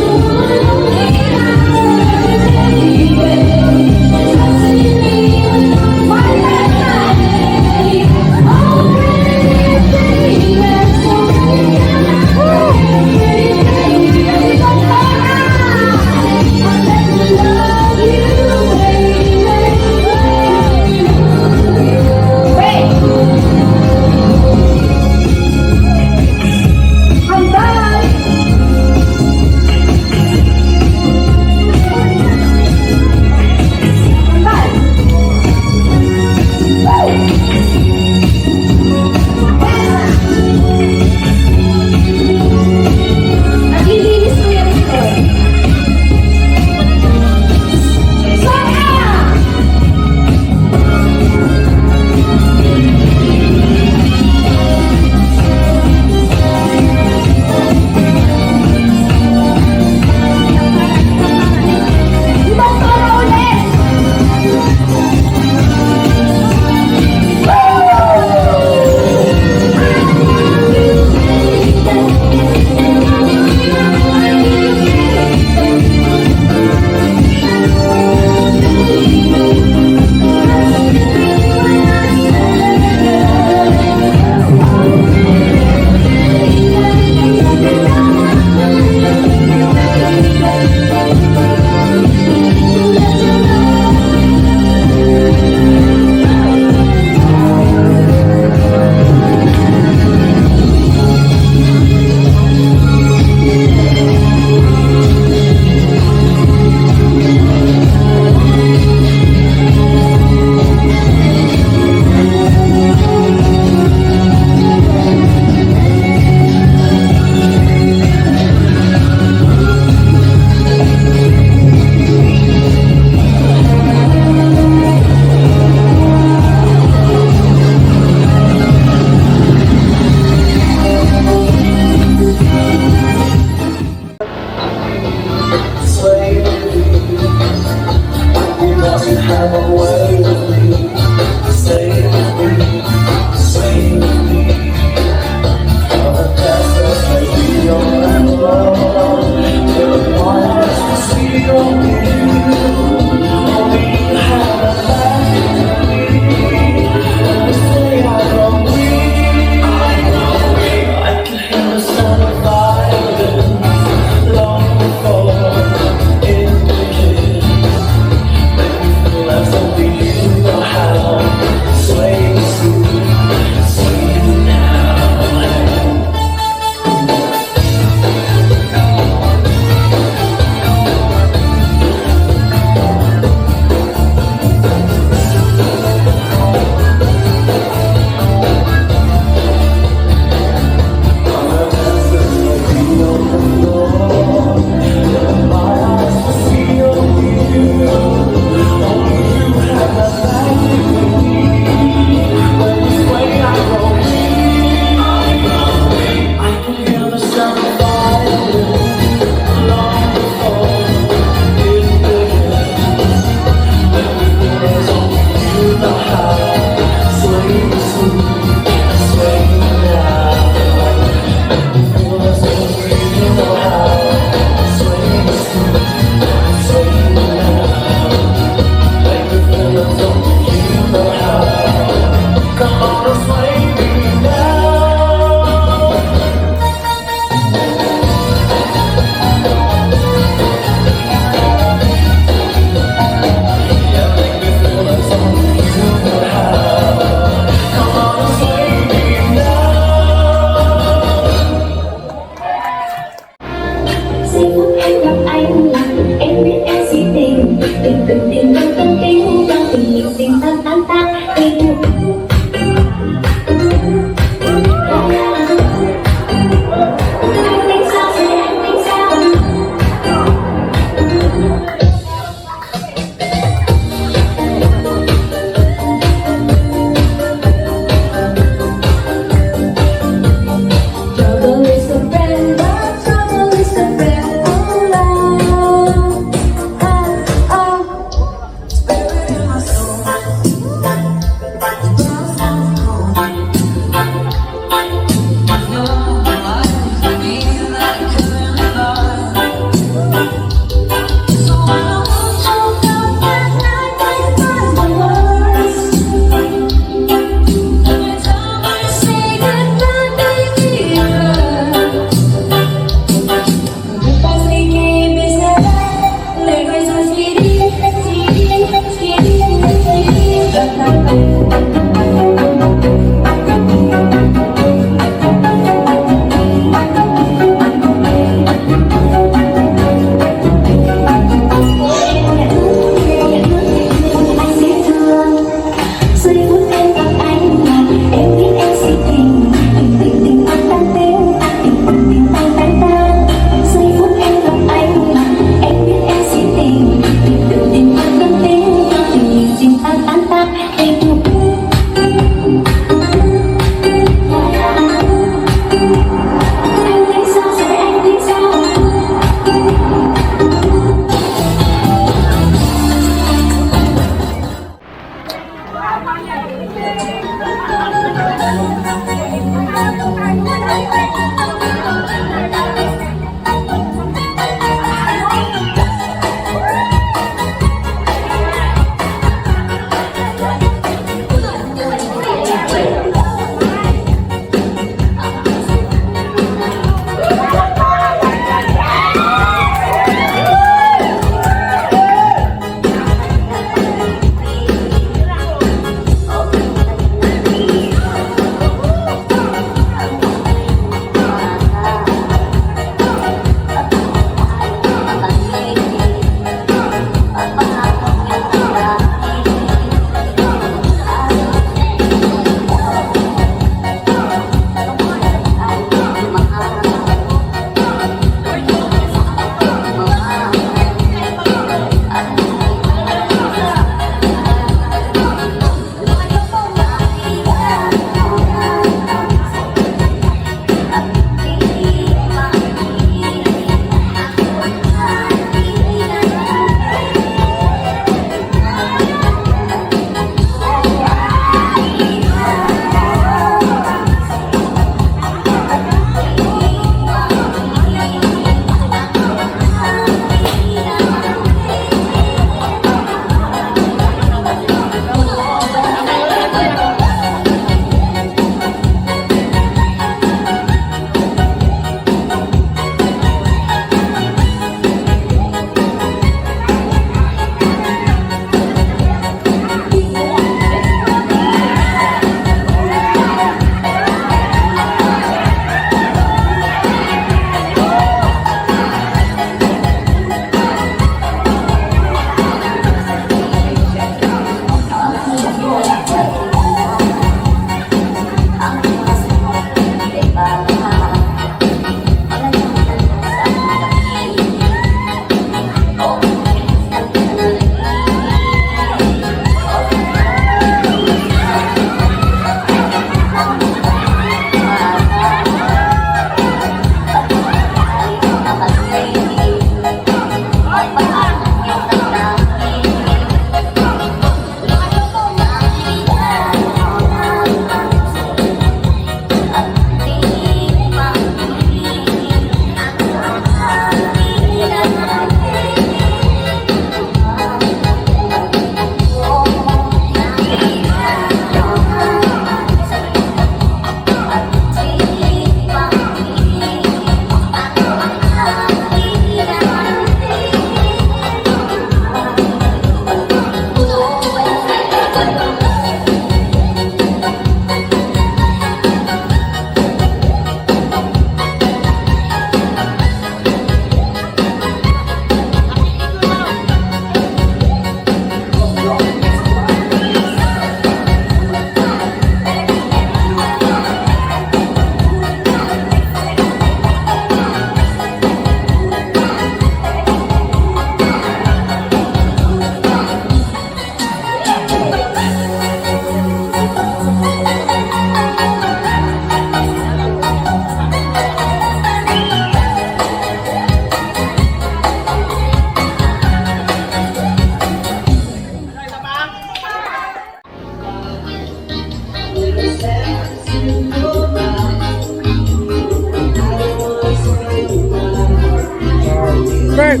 Bert!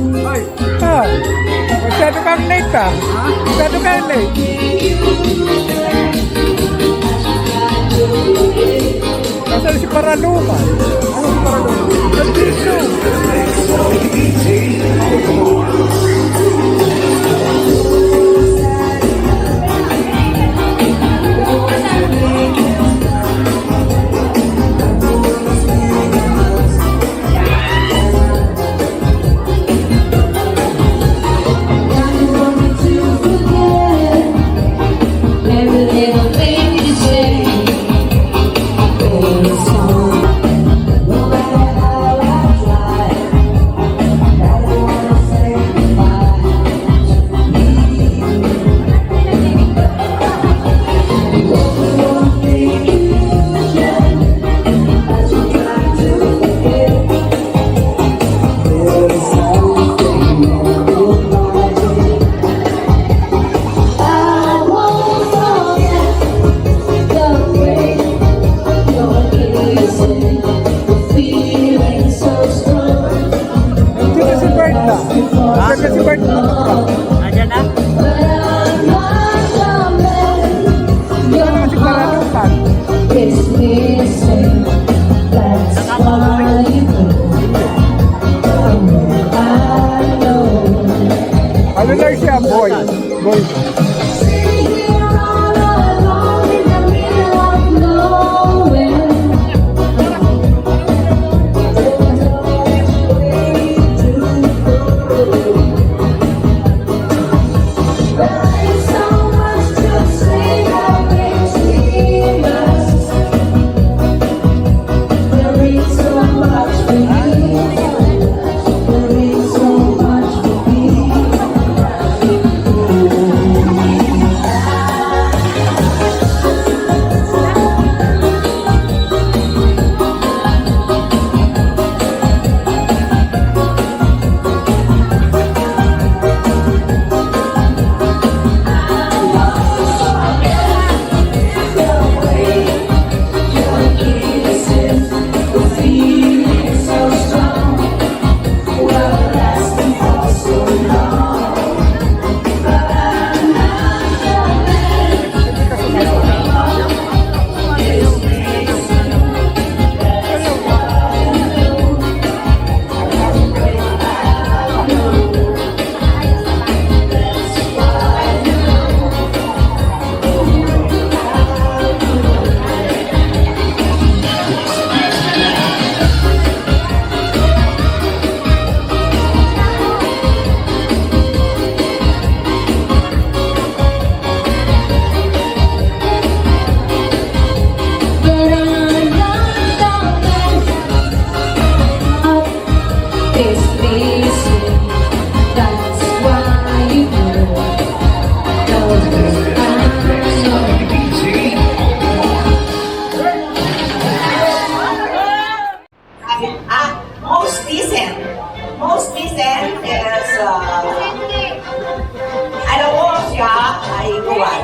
Masyado kang late ah. Masyado kang late. Nasaan si Paraluma? Ano si Paraluma? Nandito! Every little thing you say, it's on. No matter how I try, I don't wanna say goodbye to me. One thing you said, as you try to forget, there's something in your mind. I won't forget the way you're kissing, the feeling so strong. Nandito si Bert na. Nandito si Bert na. But I'm not the man Ano si Paraluma? is missing. That's why you I know. Ano lang siya, boy? Boy. Sitting here all alone in the middle of nowhere. There's no way to go. There is so much to say that makes me lost. There is so much for you. There is so much for me. But I'm not the man is missing. That's why you know. Most decent. Most decent is, alam mo siya ay buwan.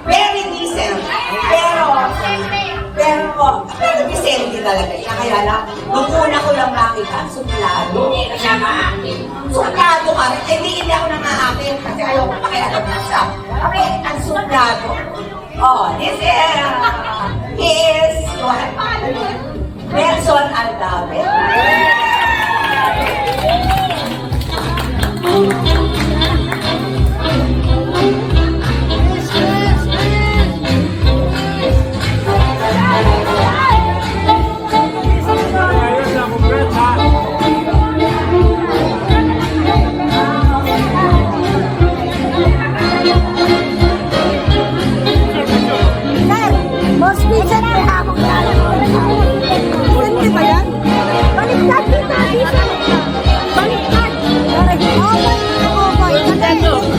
Very decent. Pero decent talaga siya. Kaya lang, nung una ko lang nakita, suplado. Suplado ka rin. Hindi ako nang-aamin kasi ayaw ko pakialam na siya. Kami, ang suplado. Oh, this is, Nelson Aldave. Most recent na hamong Saan ba yan? Baliktad kita! Baliktad!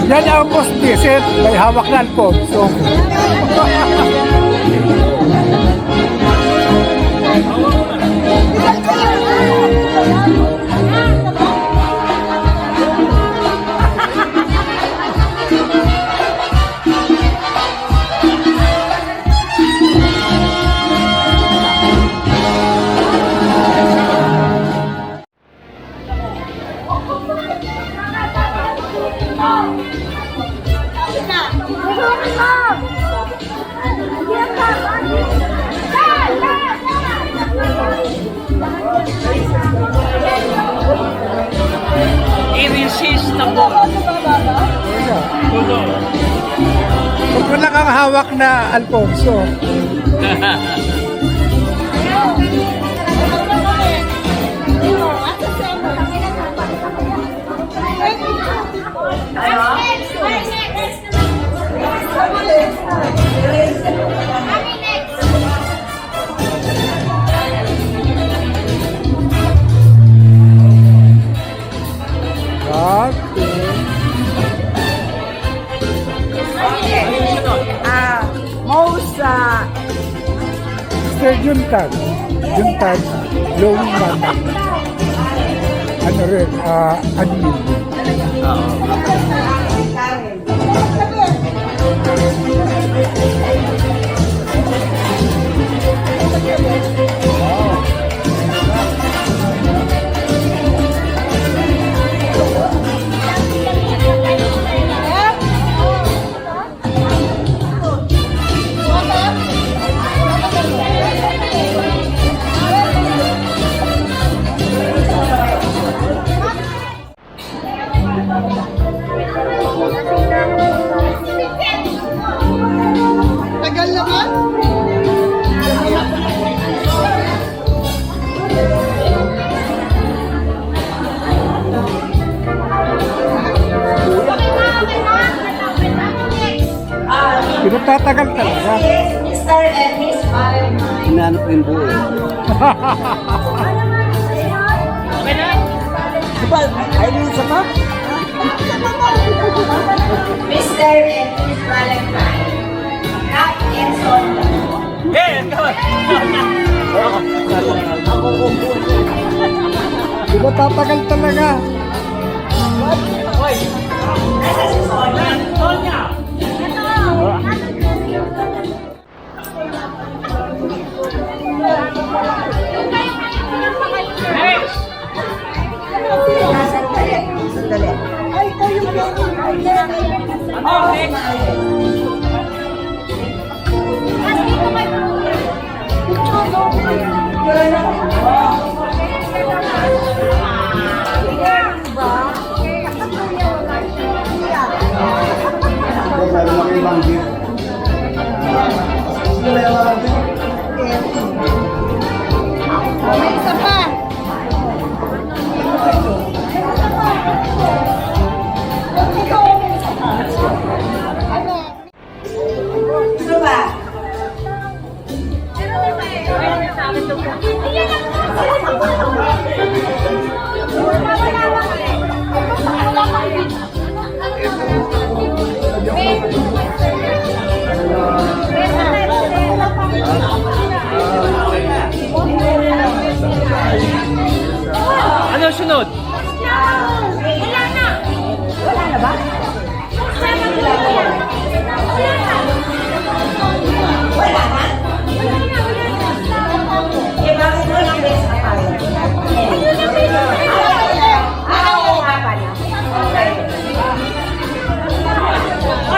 Yan ang most decent. May hawak na po. So, malawak na Alfonso. Most Sir Juntag, glowing man. Ano rin, admin. Tagal naman. Pinagtatagal talaga. Mr. and Miss Valentine. Inaano ko yung buo eh. Mr. and Miss Valentine. Kat and Sonia. Pinagtatagal talaga. Nasa si Sonia. Sonia. Sandali. Ay, kayo May isa pa. Ano ba? Ano sunod? Wala na. Wala na ba? Wala na? Eh, bakit mo lang best na tayo? Oo nga pala. Okay.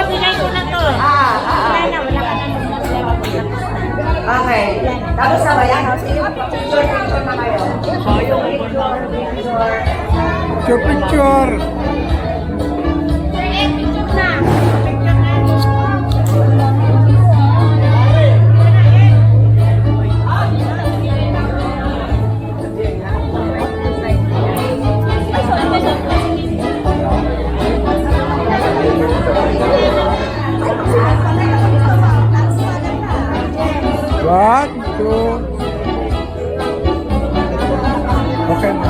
Binay ko na to. Wala na, wala ka na. Okay. Tapos na ba yan? Sige, picture na kayo. Picture. Picture. One, two. Okay na.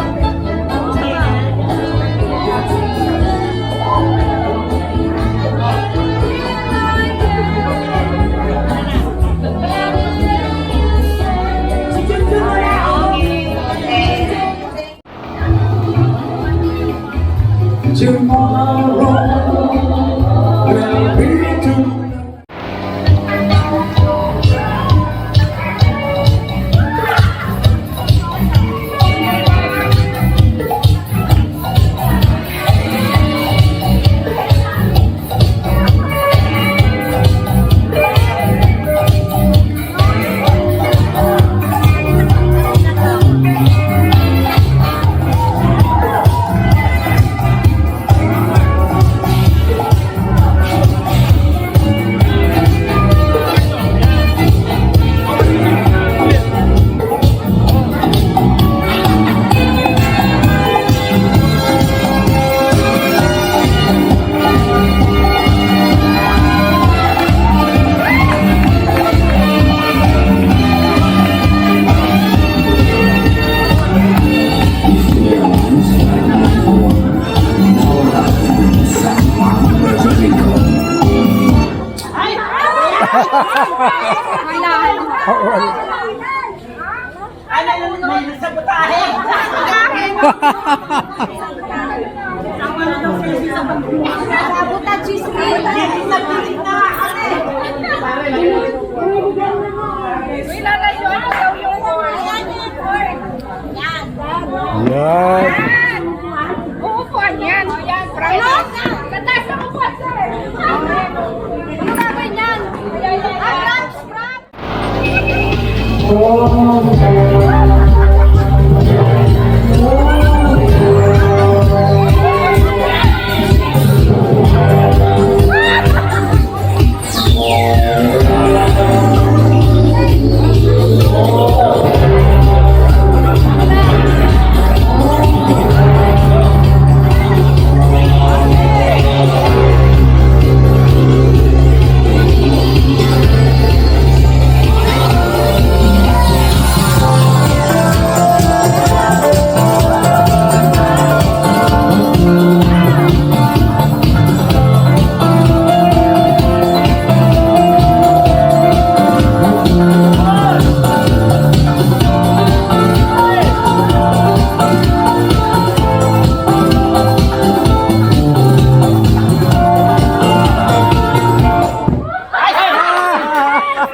Ano may sabotahe? Yan. Uupuan yan. Frank. Tatas ang upuan, sir. Ano gagawin yan? Props, props.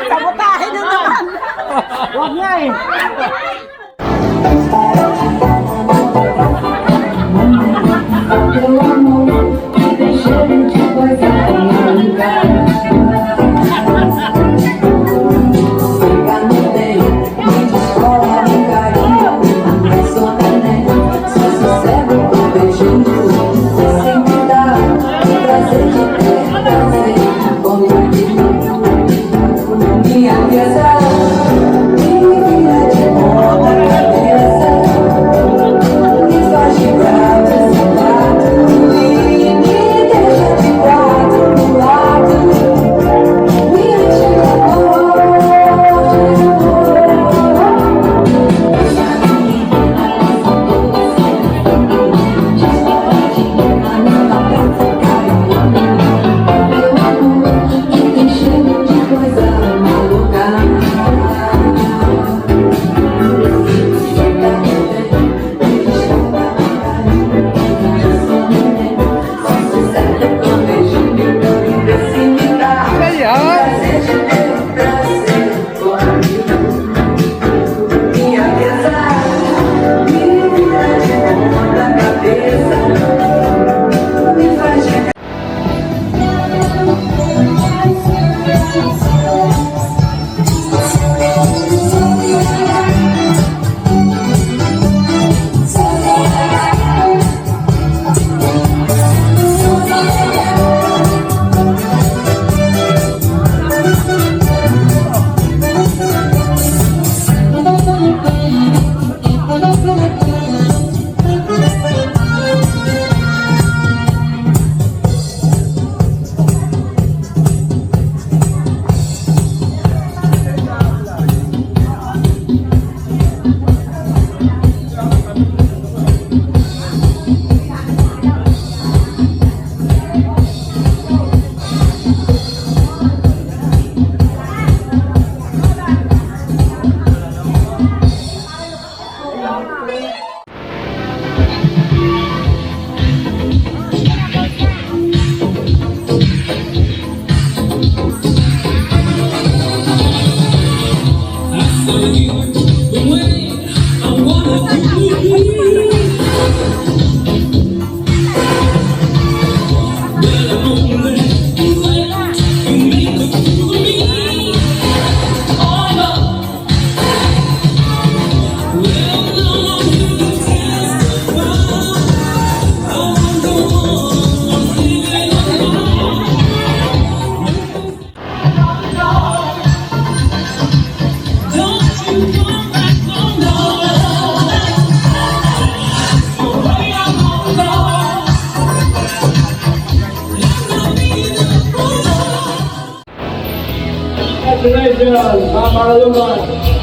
Sabotahe na naman. Huwag nga eh. Congratulations, Mama Luman.